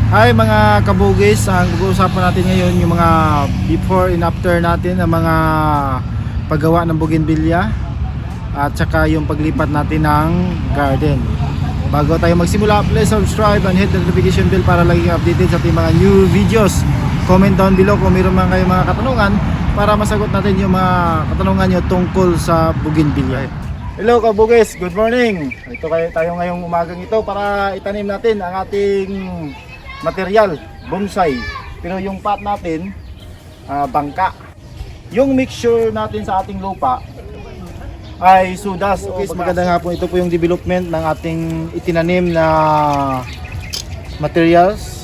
Hi mga kabugis, ang pag-uusapan natin ngayon yung mga before and after natin ng mga paggawa ng bougainvillea at saka yung paglipat natin ng garden. Bago tayo magsimula, please subscribe and hit the notification bell para lagi updated sa ating mga new videos. Comment down below kung mayroon man kayong mga katanungan para masagot natin yung mga katanungan nyo tungkol sa bougainvillea. Hello kabugis, good morning. Ito tayo ngayong umagang ito para itanim natin ang ating material, bonsai. Pero yung pot natin, bangka. Yung mixture natin sa ating lupa ay sudas. Okay, magandang hapon. Ito po yung development ng ating itinanim na materials.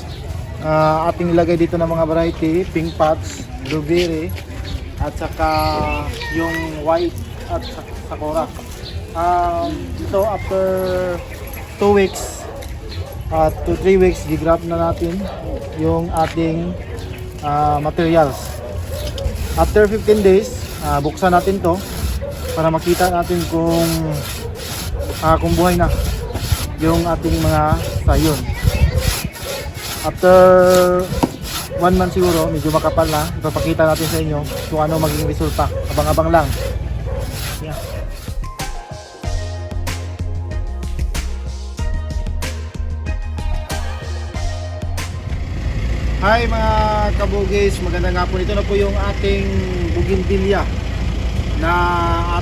Ating ilagay dito ng mga variety, pink pots, blueberry, at saka yung white at sakura. Ito after 2 weeks to 3 weeks, gigrab na natin yung ating materials. After 15 days, buksan natin to para makita natin kung buhay na yung ating mga sayon. After 1 month siguro, medyo makapal na, ipapakita natin sa inyo kung ano maging resulta. Abang-abang lang. Yeah. Hi mga kabugis, magandang hapon. Ito na po yung ating bougainvillea na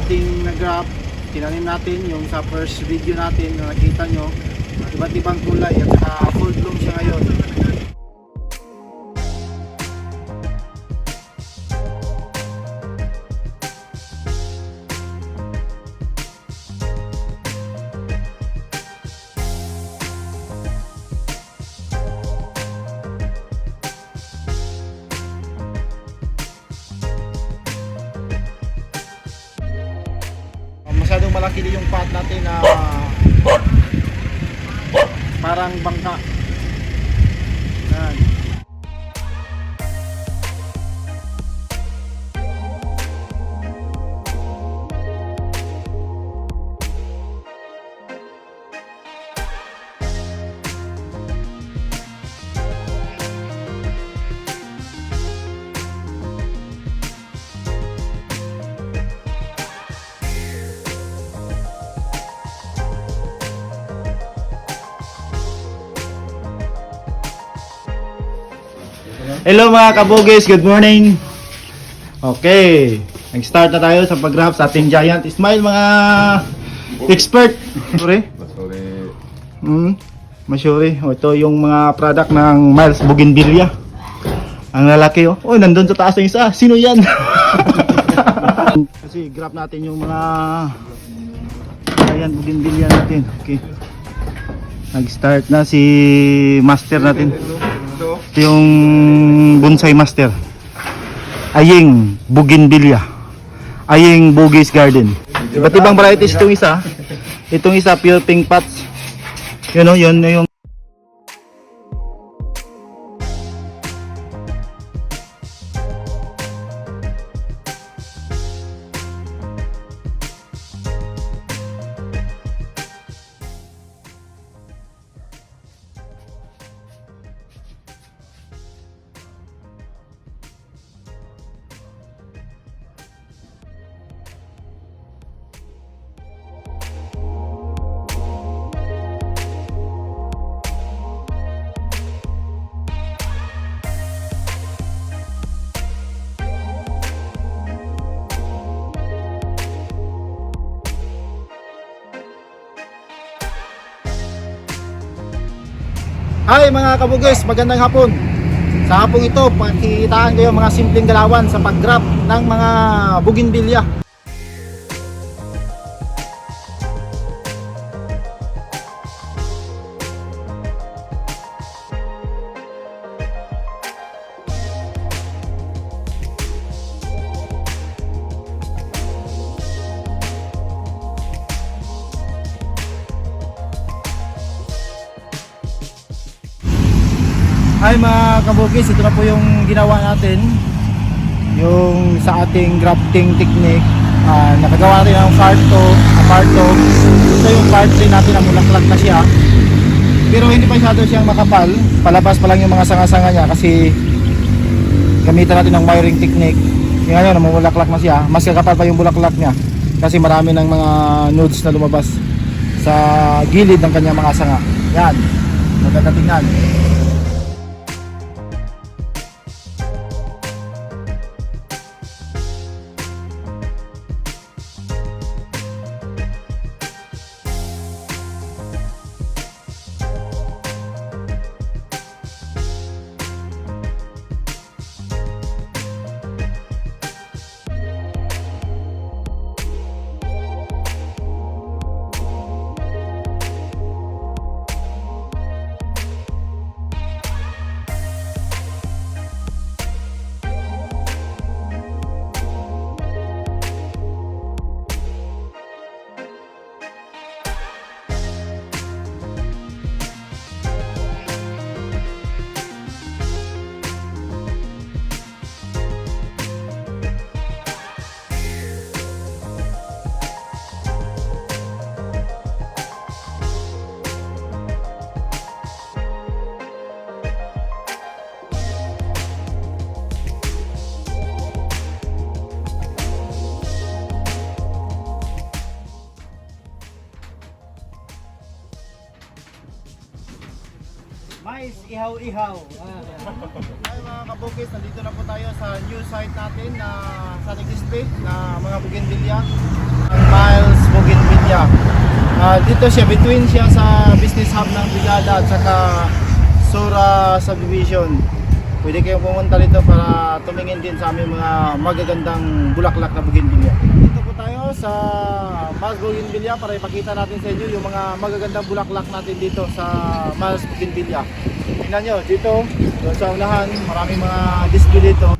ating nag-grab. Tinanim natin yung sa first video natin na nakita nyo. Iba't ibang kulay at full bloom siya ngayon. Masyadong malaki din yung pot natin na parang bangka. Yan. Hello mga kabugis, good morning. Okay, nag-start na tayo sa pag-grab sa ating giant. Smile mga expert. Sorry. Masyuri. Ito yung mga product ng Miles Bougainvillea. Ang lalaki oh. Oh, nandun sa taas ng isa. Sino yan? Kasi grab natin yung mga giant Bougainvillea natin. Okay. Nag-start na si master natin. Ito yung bonsai master. Ayeng Bougainvillea. Ayeng Bugis Garden. Iba't ibang varieties itong isa. Itong isa pure pink pots. Yun o, yun yung Hi mga kabugis, magandang hapon. Sa hapong ito, pakikitaan kayo mga simpleng galawan sa pag-grab ng mga bougainvillea. Hi mga kabugis, ito na po yung ginawa natin, yung sa ating grafting technique. Nakagawa natin ng part 2. Ito yung part 3 natin na mulaklak na siya. Pero hindi pa masyado siyang makapal. Palabas pa lang yung mga sanga-sanga niya kasi gamitan natin ng wiring technique. Yung ngayon, namumulaklak na siya. Mas kakapal pa yung bulaklak niya kasi marami ng mga nodes na lumabas sa gilid ng kanyang mga sanga. Yan, maganda tingnan. Mais, ihaw-ihaw. Ay mga kabukis, nandito na po tayo sa new site natin na sa nag-display na mga bougainvillea, ang Miles Bougainvillea. Dito siya, between siya sa business hub ng Brigada at saka Sura Subdivision. Pwede kayong pumunta rito para tumingin din sa aming mga magagandang bulaklak na bougainvillea. Dito po tayo sa Miles Bougainvillea para ipakita natin sa inyo yung mga magagandang bulaklak natin dito sa Miles Bougainvillea. Tingnan nyo, dito, doon sa unahan, maraming mga display dito.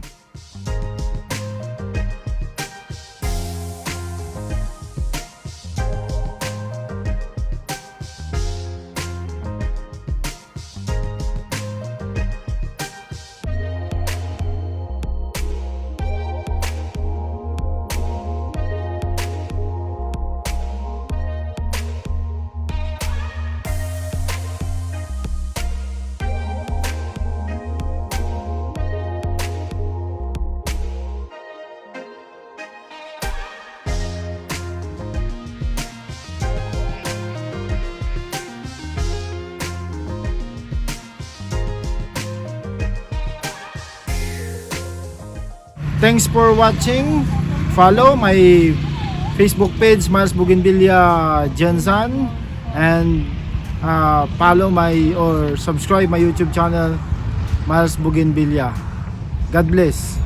Thanks for watching. Follow my Facebook page Miles Bougainvillea Jensan, and follow my or subscribe my YouTube channel Miles Bougainvillea. God bless.